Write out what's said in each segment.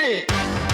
shit.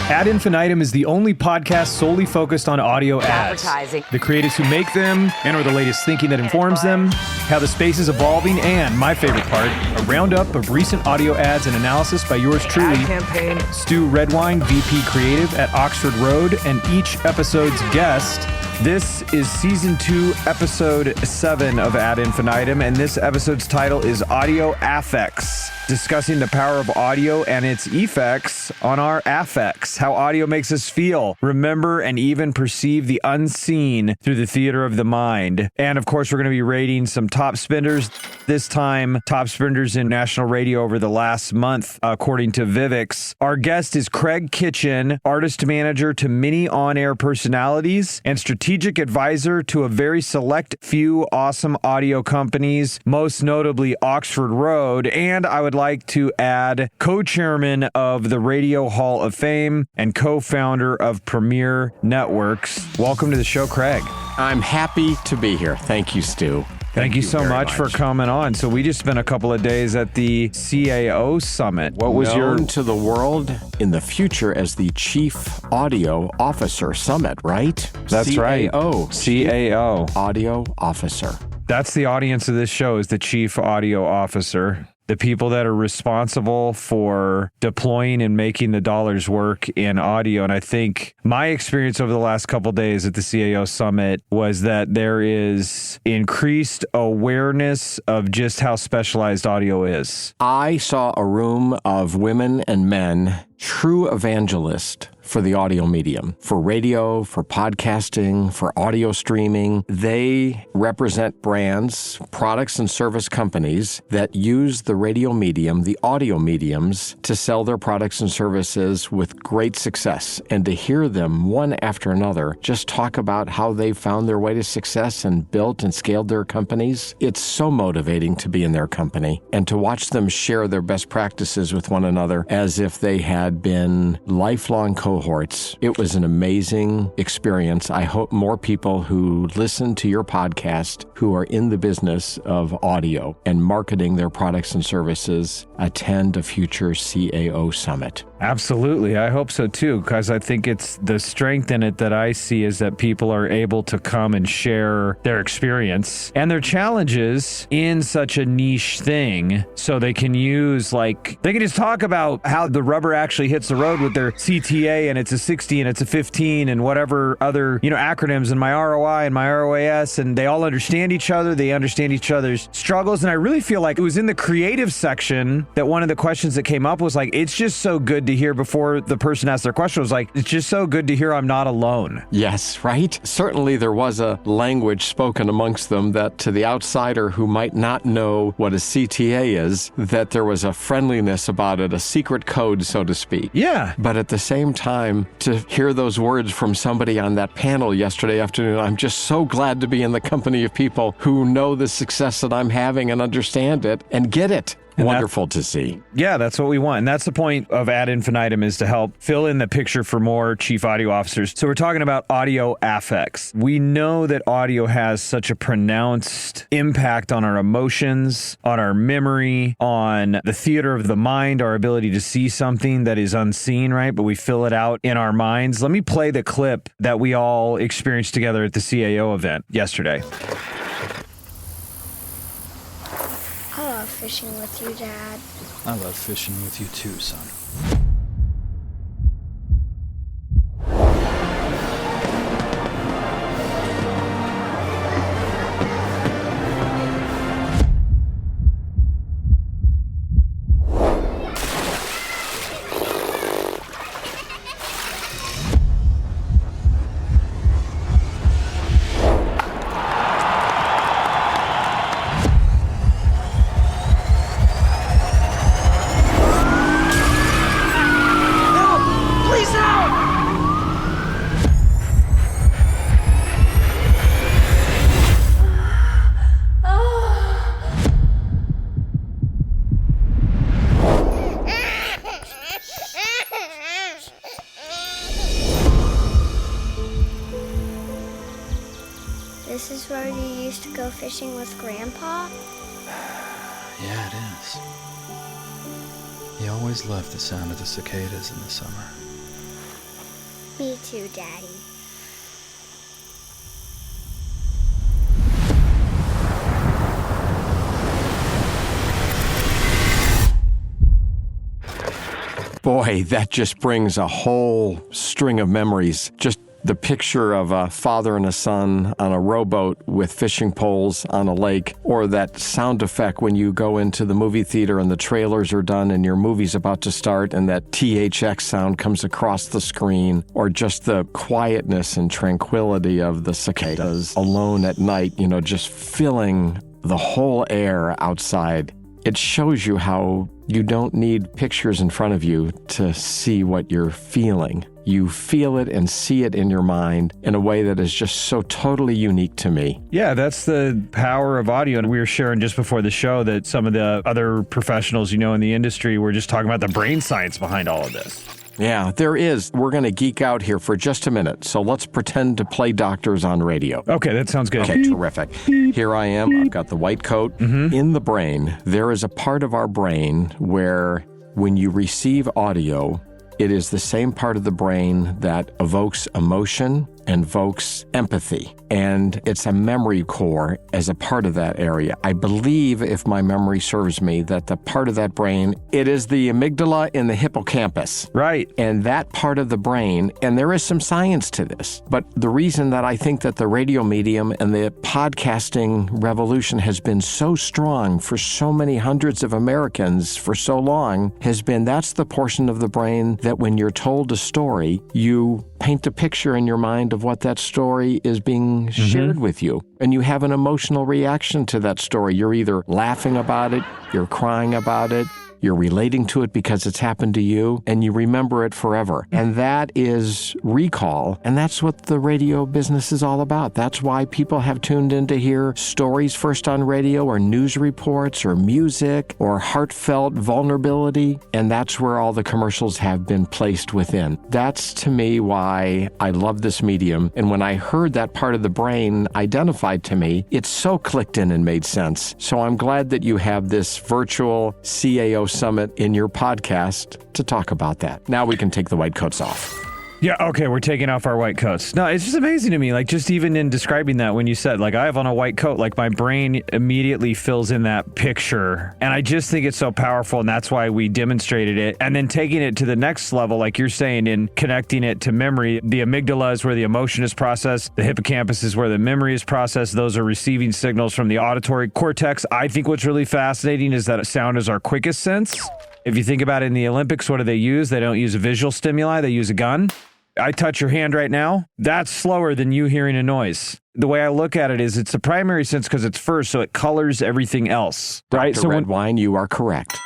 Ad Infinitum is the only podcast solely focused on audio ads. Advertising. The creatives who make them, and/or the latest thinking that informs them, how the space is evolving, and, my favorite part, a roundup of recent audio ads and analysis by yours truly, Ad campaign. Stu Redwine, VP Creative at Oxford Road, and each episode's guest. This is Season 2, Episode 7 of Ad Infinitum, and this episode's title is Audio Affects, discussing the power of audio and its effects on our affects, how audio makes us feel, remember, and even perceive the unseen through the theater of the mind. And of course, we're going to be rating some top spenders, this time top spenders in national radio over the last month, according to Vivix. Our guest is Craig Kitchen, artist manager to many on-air personalities and strategic advisor to a very select few awesome audio companies, most notably Oxford Road, and I would like to add co-chairman of the Radio Hall of Fame and co-founder of Premier Networks. Welcome to the show, Craig. I'm happy to be here. Thank you, Stu. Thank you so much for coming on. So we just spent a couple of days at the CAO Summit. What was known to the world in the future as the Chief Audio Officer Summit, right? That's right. CAO. Audio Officer. That's the audience of this show, is the Chief Audio Officer. The people that are responsible for deploying and making the dollars work in audio. And I think my experience over the last couple of days at the CAO Summit was that there is increased awareness of just how specialized audio is. I saw a room of women and men, true evangelists for the audio medium, for radio, for podcasting, for audio streaming. They represent brands, products, and service companies that use the radio medium, the audio mediums, to sell their products and services with great success. And to hear them, one after another, just talk about how they found their way to success and built and scaled their companies, it's so motivating to be in their company and to watch them share their best practices with one another as if they had been lifelong cohorts. It was an amazing experience. I hope more people who listen to your podcast, who are in the business of audio and marketing their products and services, attend a future CAO Summit. Absolutely. I hope so too, because I think it's the strength in it that I see is that people are able to come and share their experience and their challenges in such a niche thing. So they can use, they can just talk about how the rubber actually hits the road with their CTA, and it's a 60 and it's a 15 and whatever other, acronyms, and my ROI and my ROAS, and they all understand each other. They understand each other's struggles. And I really feel like it was in the creative section that one of the questions that came up was it's just so good to hear, before the person asked their question, was it's just so good to hear I'm not alone. Yes, right? Certainly there was a language spoken amongst them that to the outsider who might not know what a CTA is, that there was a friendliness about it, a secret code, so to speak. Yeah. But at the same time, to hear those words from somebody on that panel yesterday afternoon, I'm just so glad to be in the company of people who know the success that I'm having and understand it and get it. And wonderful to see. Yeah, that's what we want. And that's the point of Ad Infinitum, is to help fill in the picture for more chief audio officers. So we're talking about audio affects. We know that audio has such a pronounced impact on our emotions, on our memory, on the theater of the mind, our ability to see something that is unseen, right? But we fill it out in our minds. Let me play the clip that we all experienced together at the CAO event yesterday. I love fishing with you, Dad. I love fishing with you too, son. This is where you used to go fishing with Grandpa? Yeah, it is. You always loved the sound of the cicadas in the summer. Me too, Daddy. Boy, that just brings a whole string of memories. Just the picture of a father and a son on a rowboat with fishing poles on a lake, or that sound effect when you go into the movie theater and the trailers are done and your movie's about to start and that THX sound comes across the screen, or just the quietness and tranquility of the cicadas alone at night, just filling the whole air outside. It shows you how you don't need pictures in front of you to see what you're feeling. You feel it and see it in your mind in a way that is just so totally unique to me. Yeah, that's the power of audio. And we were sharing just before the show that some of the other professionals, in the industry were just talking about the brain science behind all of this. Yeah, there is. We're going to geek out here for just a minute. So let's pretend to play doctors on radio. Okay, that sounds good. Okay, terrific. Here I am. I've got the white coat. In the brain, there is a part of our brain where when you receive audio, it is the same part of the brain that evokes emotion and evokes empathy. And it's a memory core as a part of that area. I believe, if my memory serves me, that the part of that brain, it is the amygdala and the hippocampus. Right. And that part of the brain, and there is some science to this, but the reason that I think that the radio medium and the podcasting revolution has been so strong for so many hundreds of Americans for so long has been that's the portion of the brain that when you're told a story, you paint a picture in your mind of what that story is being shared with you. And you have an emotional reaction to that story. You're either laughing about it, you're crying about it, you're relating to it because it's happened to you, and you remember it forever. And that is recall, and that's what the radio business is all about. That's why people have tuned in to hear stories first on radio, or news reports, or music, or heartfelt vulnerability, and that's where all the commercials have been placed within. That's, to me, why I love this medium, and when I heard that part of the brain identified to me, it so clicked in and made sense. So I'm glad that you have this virtual CAO Summit in your podcast to talk about that. Now we can take the white coats off. Yeah, okay, we're taking off our white coats. No, it's just amazing to me, just even in describing that, when you said, I have on a white coat, my brain immediately fills in that picture. And I just think it's so powerful, and that's why we demonstrated it. And then taking it to the next level, like you're saying, in connecting it to memory, the amygdala is where the emotion is processed. The hippocampus is where the memory is processed. Those are receiving signals from the auditory cortex. I think what's really fascinating is that sound is our quickest sense. If you think about it in the Olympics, what do they use? They don't use a visual stimuli. They use a gun. I touch your hand right now. That's slower than you hearing a noise. The way I look at it is it's the primary sense because it's first, so it colors everything else. Right? Dr. Redwine, you are correct.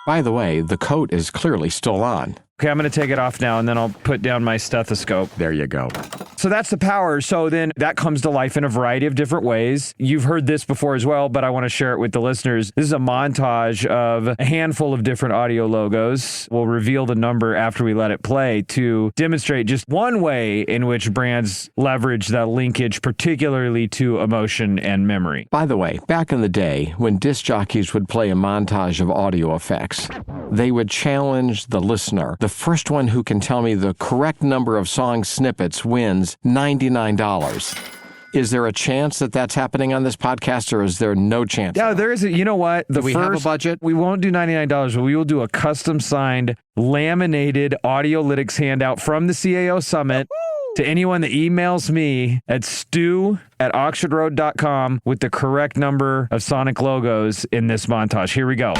By the way, the coat is clearly still on. Okay, I'm going to take it off now, and then I'll put down my stethoscope. There you go. So that's the power. So then that comes to life in a variety of different ways. You've heard this before as well, but I want to share it with the listeners. This is a montage of a handful of different audio logos. We'll reveal the number after we let it play to demonstrate just one way in which brands leverage that linkage, particularly to emotion and memory. By the way, back in the day, when disc jockeys would play a montage of audio effects, they would challenge the listener. The first one who can tell me the correct number of song snippets wins $99. Is there a chance that that's happening on this podcast, or is there no chance? Yeah, there is. You know what? Do we have a budget? We won't do $99, but we will do a custom-signed, laminated Audiolytics handout from the CAO Summit to anyone that emails me at stu@oxfordroad.com with the correct number of sonic logos in this montage. Here we go.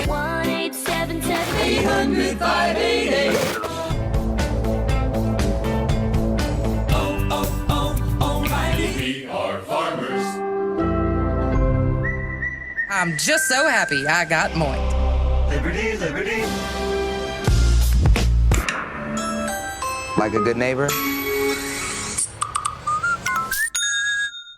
1-877-800-5888. We are farmers. I'm just so happy I got moinked. Liberty, liberty. Like a good neighbor?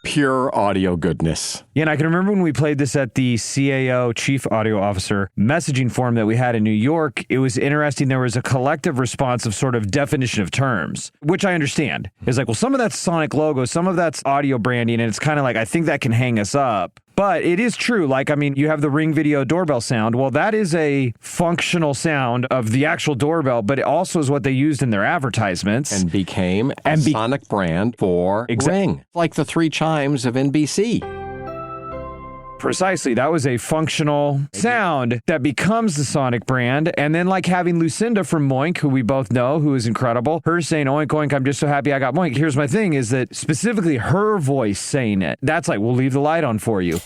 Pure audio goodness. Yeah, and I can remember when we played this at the CAO Chief Audio Officer messaging forum that we had in New York. It was interesting. There was a collective response of sort of definition of terms, which I understand. It's well, some of that's sonic logo, some of that's audio branding, and it's kind of I think that can hang us up. But it is true. Like, I mean, you have the Ring Video doorbell sound. Well, that is a functional sound of the actual doorbell, but it also is what they used in their advertisements. And became a sonic brand for Ring. Like the 3 chimes of NBC. Precisely. That was a functional sound that becomes the sonic brand. And then like having Lucinda from Moink, who we both know, who is incredible, her saying, oink, oink, I'm just so happy I got Moink. Here's my thing is that specifically her voice saying it, that's like, we'll leave the light on for you.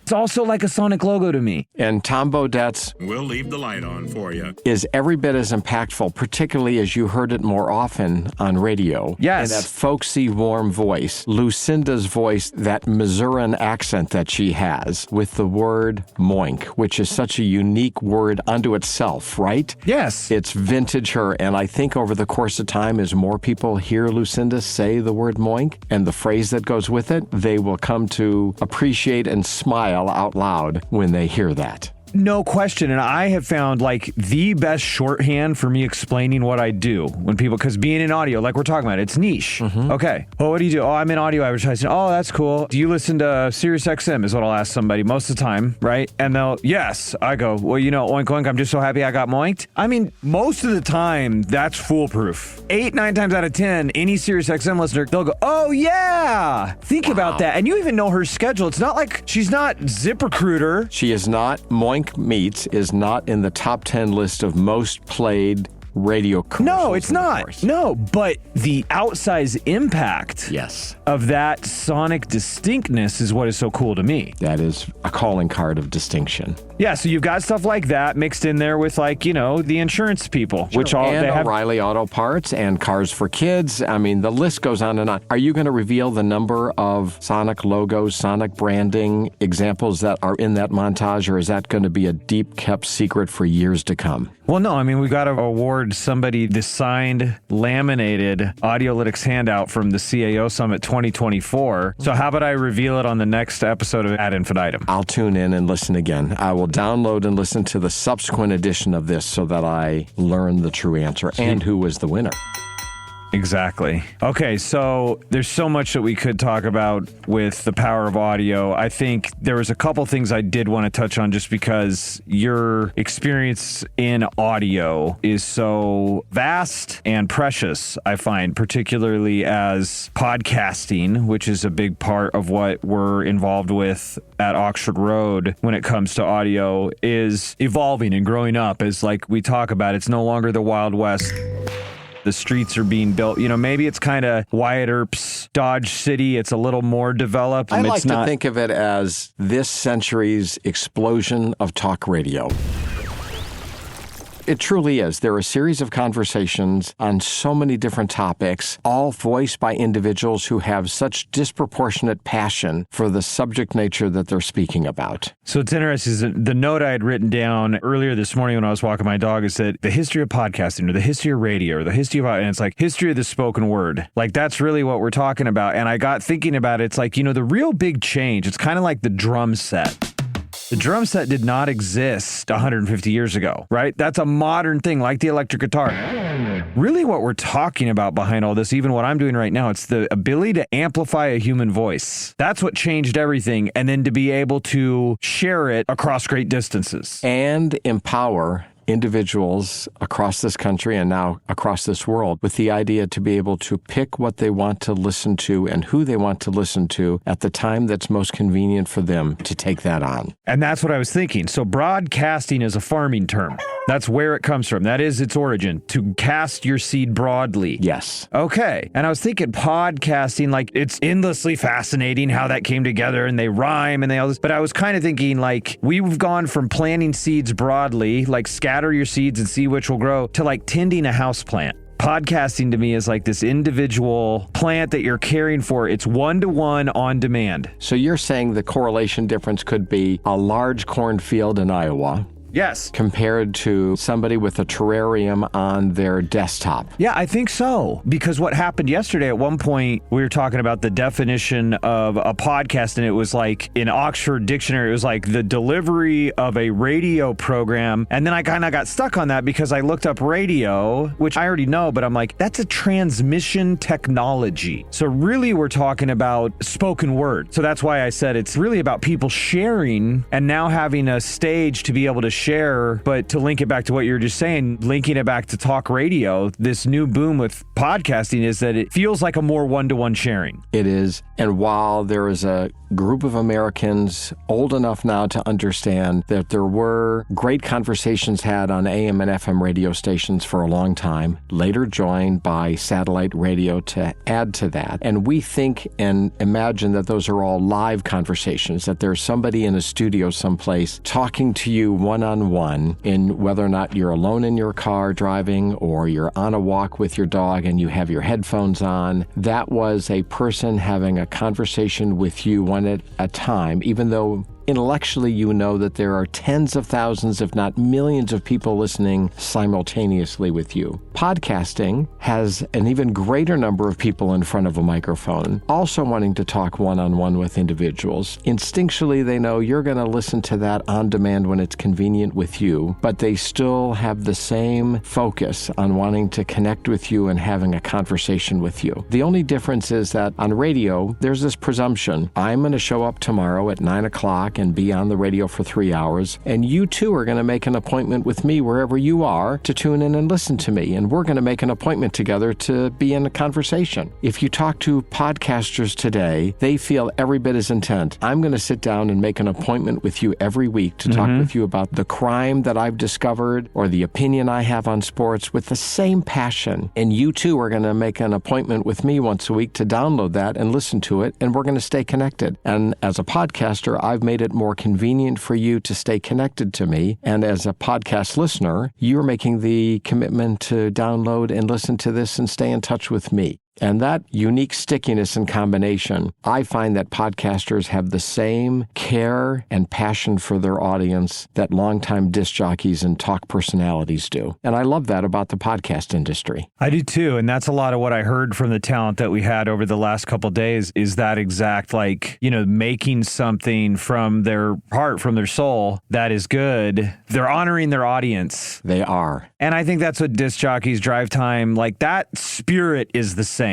It's also like a Sonic logo to me. And Tom Baudette's We'll leave the light on for you. is every bit as impactful, particularly as you heard it more often on radio. Yes. And that folksy, warm voice. Lucinda's voice, that Missourian accent that she has with the word moink, which is such a unique word unto itself, right? Yes. It's vintage her. And I think over the course of time, as more people hear Lucinda say the word moink and the phrase that goes with it, they will come to appreciate and smile out loud when they hear that. No question. And I have found like the best shorthand for me explaining what I do when people, because being in audio, like we're talking about, it's niche. Okay. Well, what do you do? Oh, I'm in audio advertising. Oh, that's cool. Do you listen to Sirius XM is what I'll ask somebody most of the time, right? And they'll, yes. I go, well, you know, oink, oink, I'm just so happy I got moinked. I mean, most of the time, that's foolproof. 8, 9 times out of 10, any Sirius XM listener, they'll go, oh, yeah. Think about that. And you even know her schedule. It's not like she's not ZipRecruiter. She is not. Moink Meets is not in the top 10 list of most played radio commercials. No, it's not. No, but the outsized impact of that sonic distinctness is what is so cool to me. That is a calling card of distinction. Yeah, so you've got stuff like that mixed in there with like, you know, the insurance people, which all and they have. O'Reilly Auto Parts and Cars for Kids. I mean, the list goes on and on. Are you going to reveal the number of Sonic logos, Sonic branding examples that are in that montage, or is that going to be a deep kept secret for years to come? Well, no, I mean, we got to award somebody the signed, laminated Audiolytics handout from the CAO Summit 2024. So how about I reveal it on the next episode of Ad Infinitum? I'll tune in and listen again. I will download and listen to the subsequent edition of this so that I learn the true answer and who was the winner. Exactly. Okay, so there's so much that we could talk about with the power of audio. I think there was a couple things I did want to touch on just because your experience in audio is so vast and precious, I find, particularly as podcasting, which is a big part of what we're involved with at Oxford Road when it comes to audio, is evolving and growing up. As like we talk about, it's no longer the Wild West. The streets are being built. You know, maybe it's kind of Wyatt Earp's Dodge City. It's a little more developed. I like to think of it as this century's explosion of talk radio. It truly is. There are a series of conversations on so many different topics, all voiced by individuals who have such disproportionate passion for the subject nature that they're speaking about. So it's interesting. Is the note I had written down earlier this morning when I was walking my dog is that the history of podcasting or the history of radio or the history of, and it's like history of the spoken word. Like that's really what we're talking about. And I got thinking about it. It's like, you know, the real big change, it's kind of like the drum set. The drum set did not exist 150 years ago, right? That's a modern thing, like the electric guitar. Really what we're talking about behind all this, even what I'm doing right now, it's the ability to amplify a human voice. That's what changed everything. And then to be able to share it across great distances. And empower individuals across this country and now across this world with the idea to be able to pick what they want to listen to and who they want to listen to at the time that's most convenient for them to take that on. And that's what I was thinking. So broadcasting is a farming term. That's where it comes from. That is its origin, to cast your seed broadly. Yes. Okay. And I was thinking podcasting, like it's endlessly fascinating how that came together and they rhyme and they all this. But I was kind of thinking like we've gone from planting seeds broadly, like scatter your seeds and see which will grow, to like tending a house plant. Podcasting to me is like this individual plant that you're caring for. It's one-to-one on demand. So you're saying the correlation difference could be a large cornfield in Iowa Yes. compared to somebody with a terrarium on their desktop. Yeah, I think so. Because what happened yesterday, at one point, we were talking about the definition of a podcast, and it was like in Oxford Dictionary, it was like the delivery of a radio program. And then I kind of got stuck on that because I looked up radio, which I already know, but I'm like, that's a transmission technology. So really, we're talking about spoken word. So that's why I said it's really about people sharing and now having a stage to be able to share. But to link it back to what you were just saying, linking it back to talk radio, this new boom with podcasting is that it feels like a more one-to-one sharing. It is. And while there is a group of Americans old enough now to understand that there were great conversations had on AM and FM radio stations for a long time, later joined by satellite radio to add to that. And we think and imagine that those are all live conversations, that there's somebody in a studio someplace talking to you one-on-one, in whether or not you're alone in your car driving or you're on a walk with your dog and you have your headphones on. That was a person having a conversation with you one at a time, even though intellectually you know that there are tens of thousands, if not millions of people listening simultaneously with you. Podcasting has an even greater number of people in front of a microphone, also wanting to talk one-on-one with individuals. Instinctually, they know you're going to listen to that on demand when it's convenient with you, but they still have the same focus on wanting to connect with you and having a conversation with you. The only difference is that on radio, there's this presumption. I'm going to show up tomorrow at 9 o'clock and be on the radio for 3 hours, and you too are going to make an appointment with me wherever you are to tune in and listen to me, and we're going to make an appointment together to be in a conversation. If you talk to podcasters today, they feel every bit as intent. I'm going to sit down and make an appointment with you every week to talk with you about the crime that I've discovered or the opinion I have on sports with the same passion, and you too are going to make an appointment with me once a week to download that and listen to it, and we're going to stay connected. And as a podcaster, I've made it more convenient for you to stay connected to me. And as a podcast listener, you're making the commitment to download and listen to this and stay in touch with me. And that unique stickiness and combination, I find that podcasters have the same care and passion for their audience that longtime disc jockeys and talk personalities do. And I love that about the podcast industry. I do too. And that's a lot of what I heard from the talent that we had over the last couple of days is that exact, like, you know, making something from their heart, from their soul that is good. They're honoring their audience. They are. And I think that's what disc jockeys, drive time, like that spirit is the same.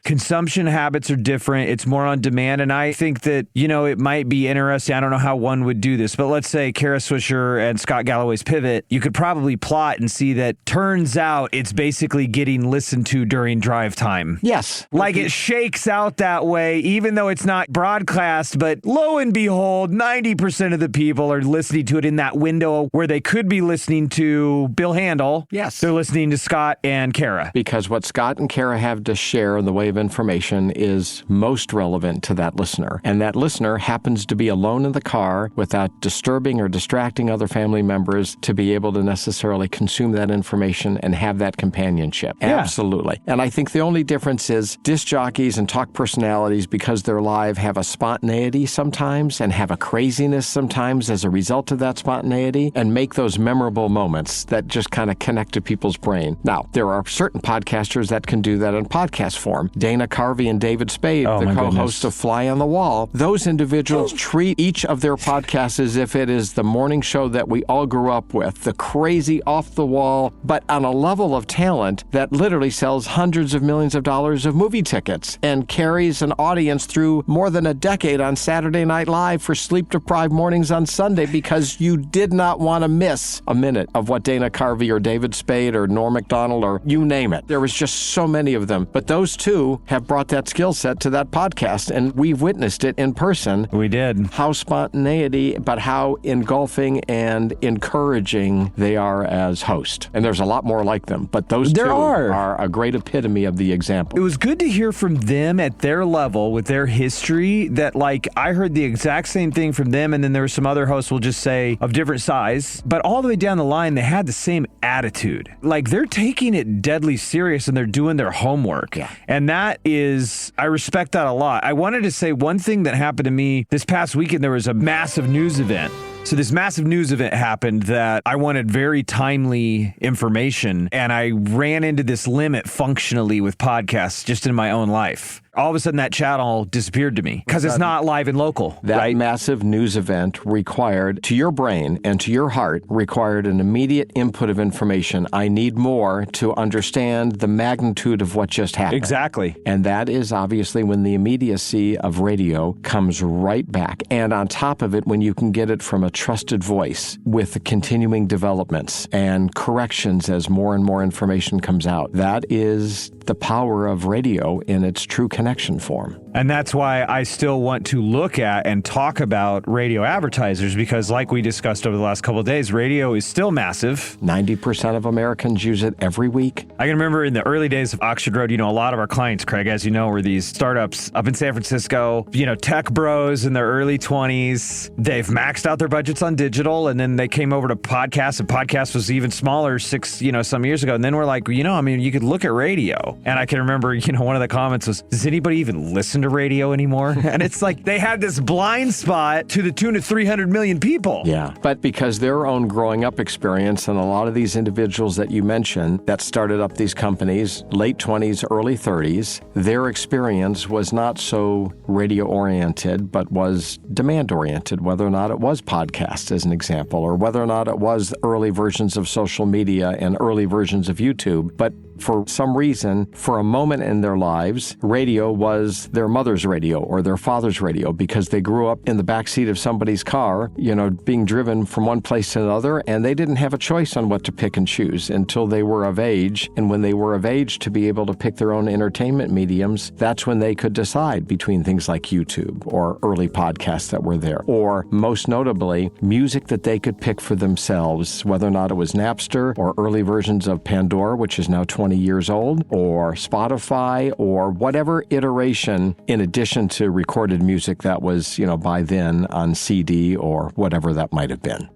Consumption habits are different. It's more on demand. And I think that, you know, it might be interesting. I don't know how one would do this, but let's say Kara Swisher and Scott Galloway's Pivot, you could probably plot and see that turns out it's basically getting listened to during drive time. Yes. Like it shakes out that way, even though it's not broadcast, but lo and behold, 90% of the people are listening to it in that window where they could be listening to Bill Handel. Yes. They're listening to Scott and Kara. Because what Scott and Kara have to share in the way of information is most relevant to that listener. And that listener happens to be alone in the car without disturbing or distracting other family members to be able to necessarily consume that information and have that companionship. Yeah. Absolutely. And I think the only difference is disc jockeys and talk personalities, because they're live, have a spontaneity sometimes and have a craziness sometimes as a result of that spontaneity and make those memorable moments that just kind of connect to people's brain. Now, there are certain podcasters that can do that in podcast form. Dana Carvey and David Spade, the co-host of Fly on the Wall, those individuals treat each of their podcasts as if it is the morning show that we all grew up with, the crazy, off-the-wall, but on a level of talent that literally sells hundreds of millions of dollars of movie tickets and carries an audience through more than a decade on Saturday Night Live for sleep-deprived mornings on Sunday because you did not want to miss a minute of what Dana Carvey or David Spade or Norm Macdonald or you name it. There was just so many of them. But those two have brought that skill set to that podcast, and we've witnessed it in person. We did. How spontaneity, but how engulfing and encouraging they are as host. And there's a lot more like them, but those two are a great epitome of the example. It was good to hear from them at their level with their history that, like, I heard the exact same thing from them, and then there were some other hosts, we'll just say, of different size, but all the way down the line, they had the same attitude. Like, they're taking it deadly serious, and they're doing their homework. Yeah. And that is, I respect that a lot. I wanted to say one thing that happened to me this past weekend. There was a massive news event So this massive news event happened that I wanted very timely information, and I ran into this limit functionally with podcasts just in my own life. All of a sudden, that channel disappeared to me because it's not live and local. That massive news event required, to your brain and to your heart, required an immediate input of information. I need more to understand the magnitude of what just happened. Exactly. And that is obviously when the immediacy of radio comes right back. And on top of it, when you can get it from a trusted voice with the continuing developments and corrections as more and more information comes out. That is the power of radio in its true connection form. And that's why I still want to look at and talk about radio advertisers, because like we discussed over the last couple of days, radio is still massive. 90% of Americans use it every week. I can remember in the early days of Oxford Road, a lot of our clients, Craig, as you know, were these startups up in San Francisco, tech bros in their early 20s. They've maxed out their budgets on digital, and then they came over to podcasts, and podcast was even smaller some years ago. And then we're like, you could look at radio. And I can remember, one of the comments was, does anybody even listen to radio anymore? And it's like they had this blind spot to the tune of 300 million people. Yeah, but because their own growing up experience, and a lot of these individuals that you mentioned that started up these companies, late 20s, early 30s, their experience was not so radio-oriented, but was demand-oriented, whether or not it was podcasts, as an example, or whether or not it was early versions of social media and early versions of YouTube. But for some reason, for a moment in their lives, radio was their mother's radio or their father's radio, because they grew up in the backseat of somebody's car, being driven from one place to another, and they didn't have a choice on what to pick and choose until they were of age. And when they were of age to be able to pick their own entertainment mediums, that's when they could decide between things like YouTube or early podcasts that were there, or most notably, music that they could pick for themselves, whether or not it was Napster or early versions of Pandora, which is now 20 years old, or Spotify, or whatever iteration in addition to recorded music that was, by then on CD or whatever that might have been.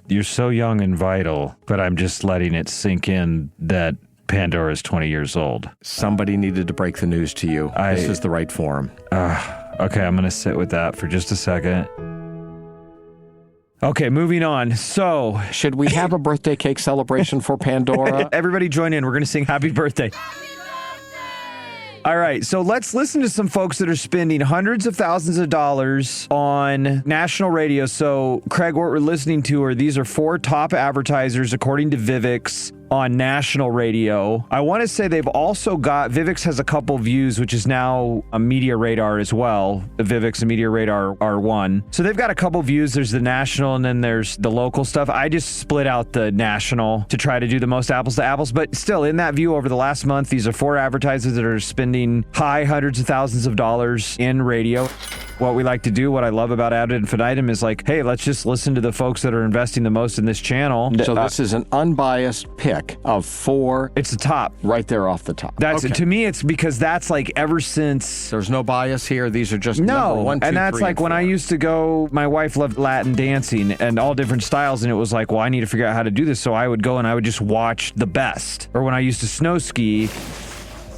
You're so young and vital, but I'm just letting it sink in that Pandora is 20 years old. Somebody needed to break the news to you. This is the right forum. Okay, I'm going to sit with that for just a second. Okay, moving on. So, should we have a birthday cake celebration for Pandora? Everybody join in. We're going to sing happy birthday. All right, so let's listen to some folks that are spending hundreds of thousands of dollars on national radio. So, Craig, what we're listening to these are 4 top advertisers, according to Vivix, on national radio. I want to say they've also got, Vivix has a couple views, which is now a Media Radar as well. The Vivix and Media Radar are one. So they've got a couple views. There's the national and then there's the local stuff. I just split out the national to try to do the most apples to apples. But still, in that view over the last month, these are 4 advertisers that are spending high hundreds of thousands of dollars in radio. What we like to do, what I love about Ad Infinitum is like, hey, let's just listen to the folks that are investing the most in this channel. So this is an unbiased pick of 4. It's the top. Right there off the top. That's okay. To me, it's because that's like ever since. There's no bias here. These are just number 1, 2, and that's 3, like when I used to go, my wife loved Latin dancing and all different styles. And it was like, well, I need to figure out how to do this. So I would go and I would just watch the best. Or when I used to snow ski,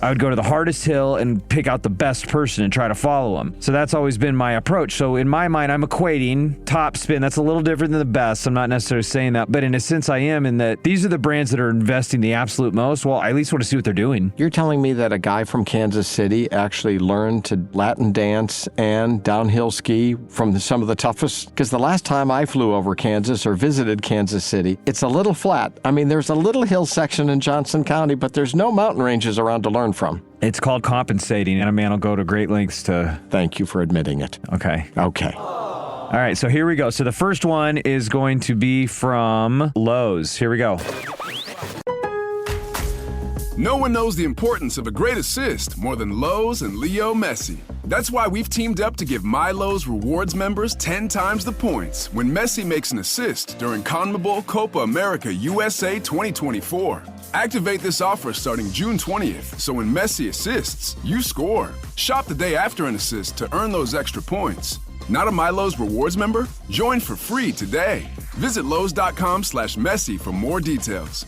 I would go to the hardest hill and pick out the best person and try to follow them. So that's always been my approach. So in my mind, I'm equating top spin. That's a little different than the best. I'm not necessarily saying that, but in a sense I am, in that these are the brands that are investing the absolute most. Well, I at least want to see what they're doing. You're telling me that a guy from Kansas City actually learned to Latin dance and downhill ski from some of the toughest? Because the last time I flew over Kansas or visited Kansas City, it's a little flat. I mean, there's a little hill section in Johnson County, but there's no mountain ranges around to learn from. It's called compensating, and a man will go to great lengths to... Thank you for admitting it. Okay. All right, so here we go. So the first one is going to be from Lowe's. Here we go. No one knows the importance of a great assist more than Lowe's and Leo Messi. That's why we've teamed up to give My Lowe's Rewards members 10 times the points when Messi makes an assist during CONMEBOL Copa America USA 2024. Activate this offer starting June 20th, so when Messi assists, you score. Shop the day after an assist to earn those extra points. Not a My Lowe's Rewards member? Join for free today. Visit Lowe's.com/Messi for more details.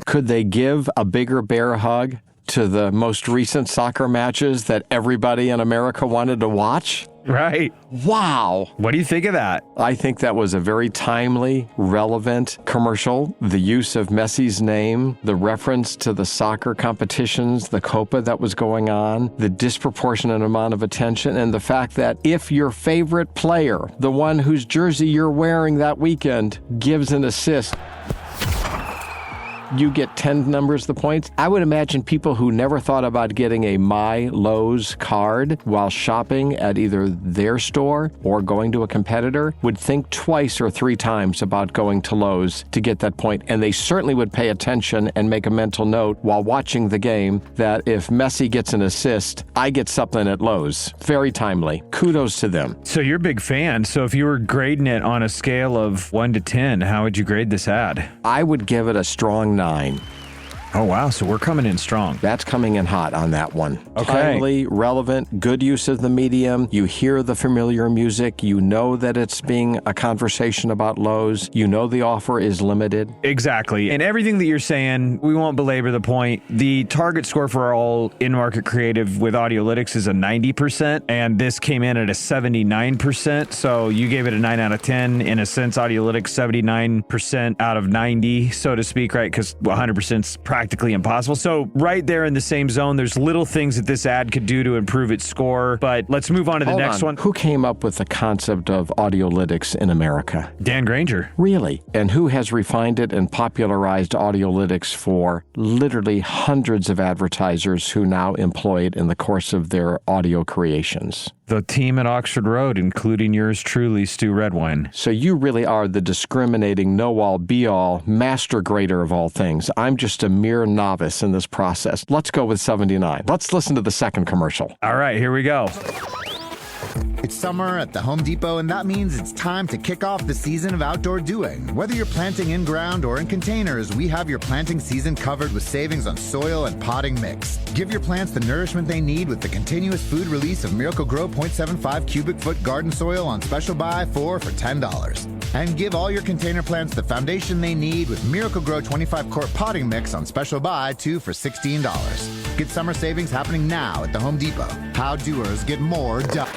Could they give a bigger bear hug to the most recent soccer matches that everybody in America wanted to watch? Right. Wow. What do you think of that? I think that was a very timely, relevant commercial. The use of Messi's name, the reference to the soccer competitions, the Copa that was going on, the disproportionate amount of attention, and the fact that if your favorite player, the one whose jersey you're wearing that weekend, gives an assist, you get 10 numbers the points. I would imagine people who never thought about getting a My Lowe's card while shopping at either their store or going to a competitor would think twice or three times about going to Lowe's to get that point. And they certainly would pay attention and make a mental note while watching the game that if Messi gets an assist, I get something at Lowe's. Very timely. Kudos to them. So you're a big fan. So if you were grading it on a scale of 1 to 10, how would you grade this ad? I would give it a strong 9. Oh, wow. So we're coming in strong. That's coming in hot on that one. Okay. Timely, relevant, good use of the medium. You hear the familiar music. You know that it's being a conversation about Lowe's. You know the offer is limited. Exactly. And everything that you're saying, we won't belabor the point. The target score for all in-market creative with Audiolytics is a 90%, and this came in at a 79%. So you gave it a 9 out of 10. In a sense, Audiolytics 79% out of 90, so to speak, right? Because 100% is practically impossible. So right there in the same zone, there's little things that this ad could do to improve its score. But let's move on to the next one. Who came up with the concept of Audiolytics in America? Dan Granger. Really? And who has refined it and popularized Audiolytics for literally hundreds of advertisers who now employ it in the course of their audio creations? The team at Oxford Road, including yours truly, Stu Redwine. So you really are the discriminating, know-all, be-all, master grader of all things. I'm just a mere novice in this process. Let's go with 79. Let's listen to the second commercial. All right, here we go. It's summer at the Home Depot, and that means it's time to kick off the season of outdoor doing. Whether you're planting in ground or in containers, we have your planting season covered with savings on soil and potting mix. Give your plants the nourishment they need with the continuous food release of Miracle Grow 0.75 cubic foot garden soil on special buy 4 for $10. And give all your container plants the foundation they need with Miracle Grow 25 quart potting mix on special buy 2 for $16. Get summer savings happening now at the Home Depot. How doers get more done.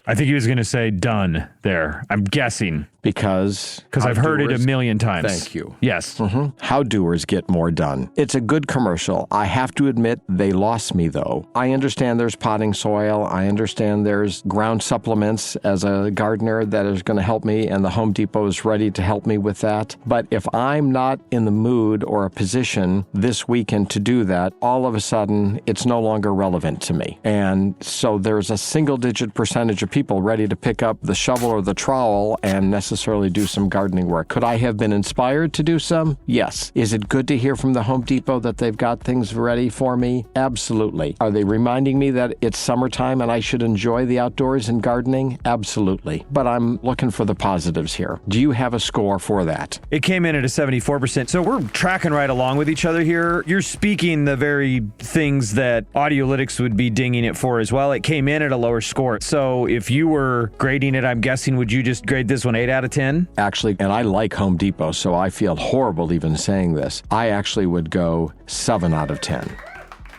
I think he was going to say done there. I'm guessing. Because I've heard it a million times. Thank you. Yes. How doers get more done. It's a good commercial. I have to admit they lost me, though. I understand there's potting soil. I understand there's ground supplements as a gardener that is going to help me, and the Home Depot is ready to help me with that. But if I'm not in the mood or a position this weekend to do that, all of a sudden it's no longer relevant to me. And so there's a single-digit percentage of people ready to pick up the shovel or the trowel and necessarily do some gardening work. Could I have been inspired to do some? Yes. Is it good to hear from the Home Depot that they've got things ready for me? Absolutely. Are they reminding me that it's summertime and I should enjoy the outdoors and gardening? Absolutely. But I'm looking for the positives here. Do you have a score for that? It came in at a 74%. So we're tracking right along with each other here. You're speaking the very things that Audiolytics would be dinging it for as well. It came in at a lower score. So if you were grading it, I'm guessing, would you just grade this one 8 out of 10? Actually, and I like Home Depot, so I feel horrible even saying this. I actually would go 7 out of 10.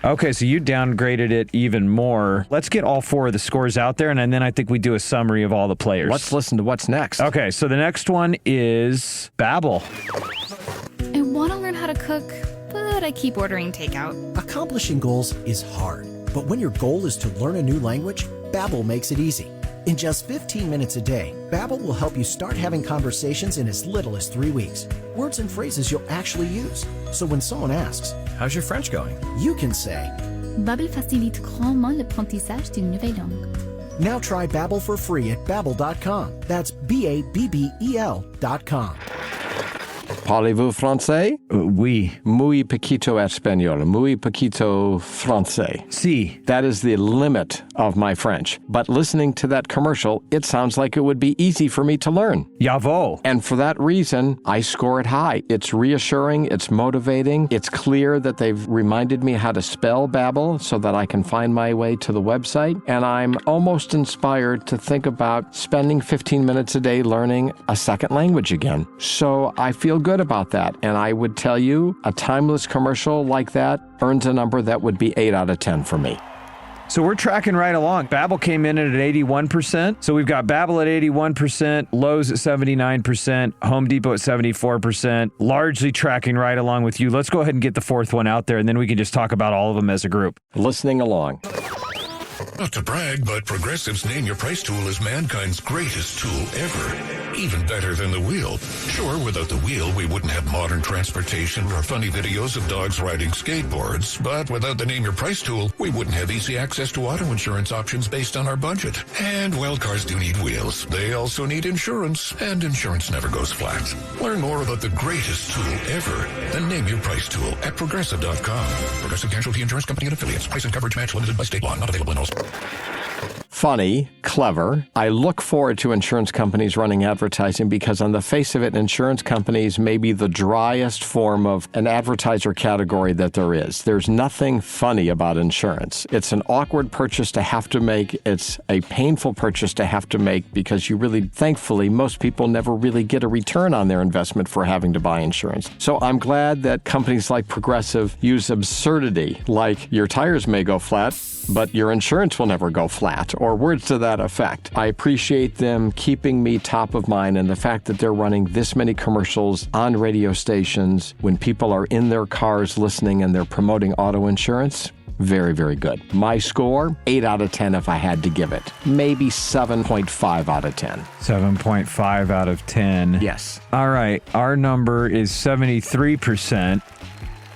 Okay, so you downgraded it even more. Let's get all 4 of the scores out there, and then I think we do a summary of all the players. Let's listen to what's next. Okay, so the next one is Babbel. I want to learn how to cook, but I keep ordering takeout. Accomplishing goals is hard, but when your goal is to learn a new language, Babbel makes it easy. In just 15 minutes a day, Babbel will help you start having conversations in as little as 3 weeks. Words and phrases you'll actually use. So when someone asks, "How's your French going?" you can say, Babbel facilite grandement l'apprentissage d'une nouvelle langue. Now try Babbel for free at Babbel.com. That's Babbel.com. Parlez-vous français? Oui. Muy poquito español. Muy poquito français. Si. That is the limit of my French. But listening to that commercial, it sounds like it would be easy for me to learn. Bravo. And for that reason, I score it high. It's reassuring. It's motivating. It's clear that they've reminded me how to spell Babbel so that I can find my way to the website. And I'm almost inspired to think about spending 15 minutes a day learning a second language again. So I feel good good about that. And I would tell you, a timeless commercial like that earns a number that would be 8 out of 10 for me. So we're tracking right along. Babbel came in at 81%. So we've got Babbel at 81%, Lowe's at 79%, Home Depot at 74%, largely tracking right along with you. Let's go ahead and get the fourth one out there, and then we can just talk about all of them as a group. Listening along. Not to brag, but Progressive's Name Your Price tool is mankind's greatest tool ever. Even better than the wheel. Sure, without the wheel, we wouldn't have modern transportation or funny videos of dogs riding skateboards. But without the Name Your Price tool, we wouldn't have easy access to auto insurance options based on our budget. And, well, cars do need wheels. They also need insurance, and insurance never goes flat. Learn more about the greatest tool ever, the Name Your Price tool at Progressive.com. Progressive Casualty Insurance Company and Affiliates. Price and coverage match limited by state law. Not available in all. Funny, clever. I look forward to insurance companies running advertising because on the face of it, insurance companies may be the driest form of an advertiser category that there is. There's nothing funny about insurance. It's an awkward purchase to have to make. It's a painful purchase to have to make because you really, thankfully, most people never really get a return on their investment for having to buy insurance. So I'm glad that companies like Progressive use absurdity, like your tires may go flat, but your insurance will never go flat, or words to that effect. I appreciate them keeping me top of mind, and the fact that they're running this many commercials on radio stations when people are in their cars listening and they're promoting auto insurance. Very, very good. My score, 8 out of 10 if I had to give it. Maybe 7.5 out of 10. 7.5 out of 10. Yes. All right. Our number is 73%.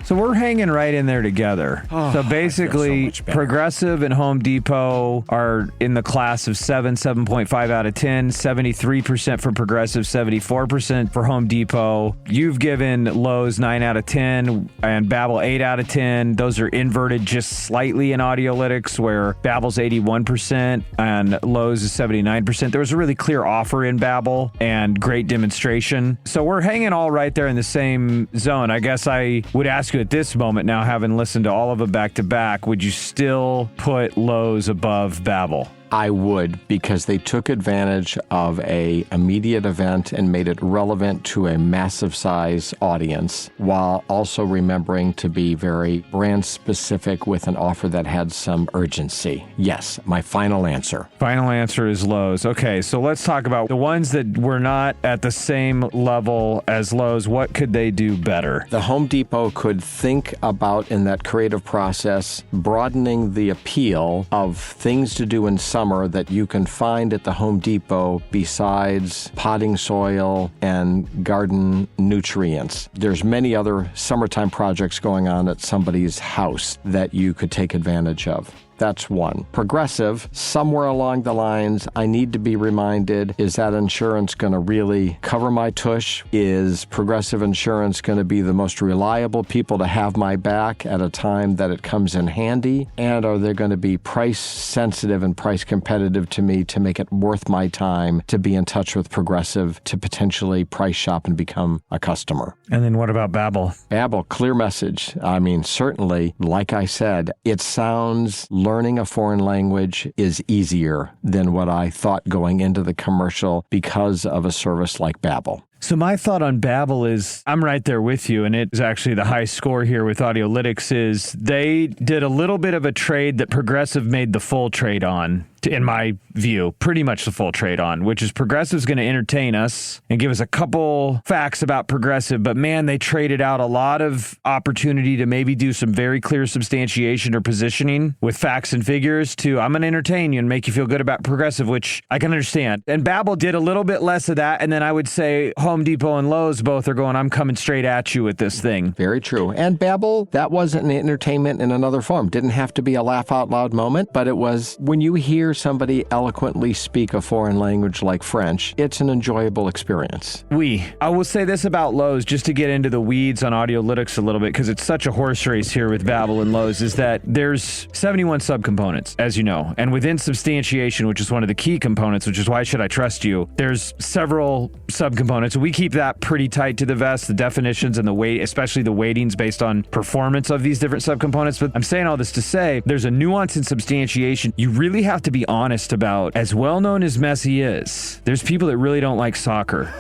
So we're hanging right in there together. So basically, Progressive and Home Depot are in the class of 7.5 out of 10, 73% for Progressive, 74% for Home Depot. You've given Lowe's 9 out of 10 and Babbel 8 out of 10. Those are inverted just slightly in Audiolytics, where Babbel's 81% and Lowe's is 79%. There was a really clear offer in Babbel and great demonstration. So we're hanging all right there in the same zone. I guess I would ask you at this moment now, having listened to all of them back to back, would you still put Lowe's above Babbel? I would, because they took advantage of a immediate event and made it relevant to a massive size audience, while also remembering to be very brand specific with an offer that had some urgency. Yes, my final answer. Final answer is Lowe's. Okay, so let's talk about the ones that were not at the same level as Lowe's. What could they do better? The Home Depot could think about, in that creative process, broadening the appeal of things to do in summer that you can find at the Home Depot besides potting soil and garden nutrients. There's many other summertime projects going on at somebody's house that you could take advantage of. That's one. Progressive, somewhere along the lines, I need to be reminded, is that insurance going to really cover my tush? Is Progressive Insurance going to be the most reliable people to have my back at a time that it comes in handy? And are they going to be price sensitive and price competitive to me to make it worth my time to be in touch with Progressive to potentially price shop and become a customer? And then what about Babbel? Babbel, clear message. I mean, certainly, like I said, it sounds learning a foreign language is easier than what I thought going into the commercial because of a service like Babbel. So my thought on Babbel is, I'm right there with you, and it is actually the high score here with Audiolytics, is they did a little bit of a trade that Progressive made the full trade on, in my view, pretty much the full trade on, which is Progressive's going to entertain us and give us a couple facts about Progressive, but man, they traded out a lot of opportunity to maybe do some very clear substantiation or positioning with facts and figures to, I'm going to entertain you and make you feel good about Progressive, which I can understand. And Babbel did a little bit less of that, and then I would say Home Depot and Lowe's both are going, I'm coming straight at you with this thing. Very true. And Babbel, that wasn't an entertainment in another form. Didn't have to be a laugh out loud moment, but it was when you hear somebody eloquently speak a foreign language like French, it's an enjoyable experience. I will say this about Lowe's, just to get into the weeds on Audiolytics a little bit, because it's such a horse race here with Babbel and Lowe's, is that there's 71 subcomponents, as you know, and within substantiation, which is one of the key components, which is why should I trust you, there's several subcomponents. We keep that pretty tight to the vest, the definitions and the weight, especially the weightings based on performance of these different subcomponents. But I'm saying all this to say there's a nuance in substantiation you really have to be honest about. As well known as Messi is, there's people that really don't like soccer.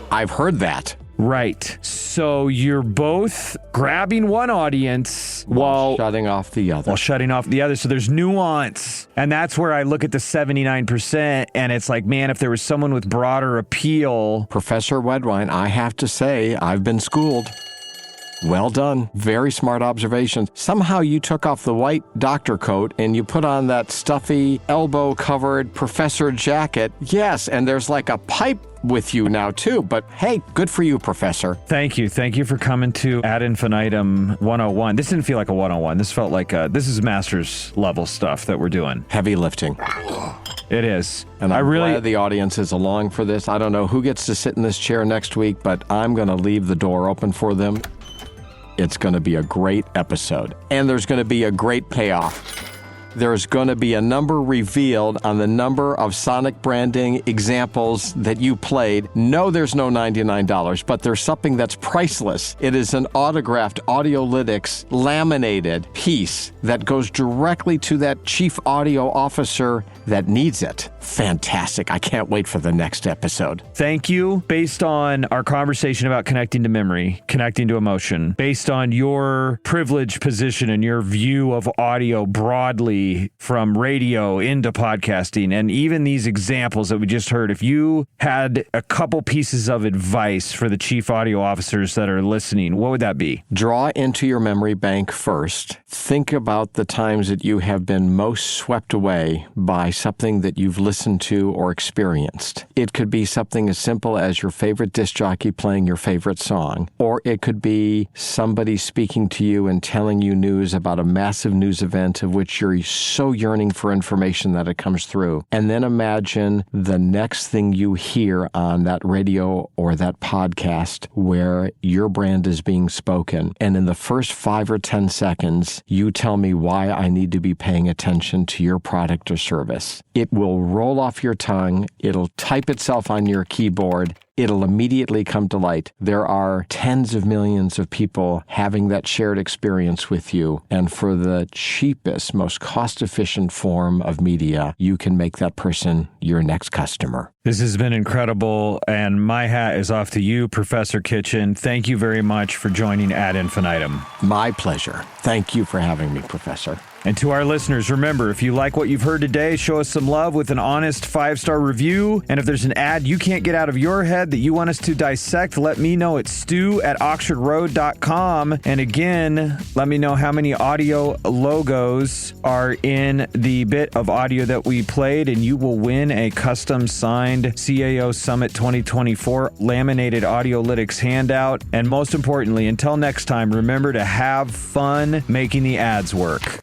I've heard that. Right. So you're both grabbing one audience while shutting off the other. So there's nuance. And that's where I look at the 79% and it's like, man, if there was someone with broader appeal. Professor Wedwine, I have to say, I've been schooled. Well done. Very smart observation. Somehow you took off the white doctor coat and you put on that stuffy, elbow-covered professor jacket. Yes, and there's like a pipe with you now, too. But hey, good for you, Professor. Thank you. Thank you for coming to Ad Infinitum 101. This didn't feel like a 101. This felt like this is master's level stuff that we're doing. Heavy lifting. It is. And I'm glad the audience is along for this. I don't know who gets to sit in this chair next week, but I'm going to leave the door open for them. It's going to be a great episode, and there's going to be a great payoff. There's going to be a number revealed on the number of Sonic branding examples that you played. No, there's no $99, but there's something that's priceless. It is an autographed Audiolytics laminated piece that goes directly to that chief audio officer that needs it. Fantastic. I can't wait for the next episode. Thank you. Based on our conversation about connecting to memory, connecting to emotion, based on your privileged position and your view of audio broadly from radio into podcasting, and even these examples that we just heard, if you had a couple pieces of advice for the chief audio officers that are listening, what would that be? Draw into your memory bank first. Think about the times that you have been most swept away by something that you've listened to or experienced. It could be something as simple as your favorite disc jockey playing your favorite song, or it could be somebody speaking to you and telling you news about a massive news event of which you're so yearning for information that it comes through. And then imagine the next thing you hear on that radio or that podcast where your brand is being spoken. And in the first 5 or 10 seconds, you tell me why I need to be paying attention to your product or service. It will roll off your tongue. It'll type itself on your keyboard. It'll immediately come to light. There are tens of millions of people having that shared experience with you. And for the cheapest, most cost-efficient form of media, you can make that person your next customer. This has been incredible, and my hat is off to you, Professor Kitchen. Thank you very much for joining Ad Infinitum. My pleasure. Thank you for having me, Professor. And to our listeners, remember, if you like what you've heard today, show us some love with an honest 5-star review. And if there's an ad you can't get out of your head that you want us to dissect, let me know at stu@oxfordroad.com. And again, let me know how many audio logos are in the bit of audio that we played, and you will win a custom signed CAO Summit 2024 laminated Audiolytics handout. And most importantly, until next time, remember to have fun making the ads work.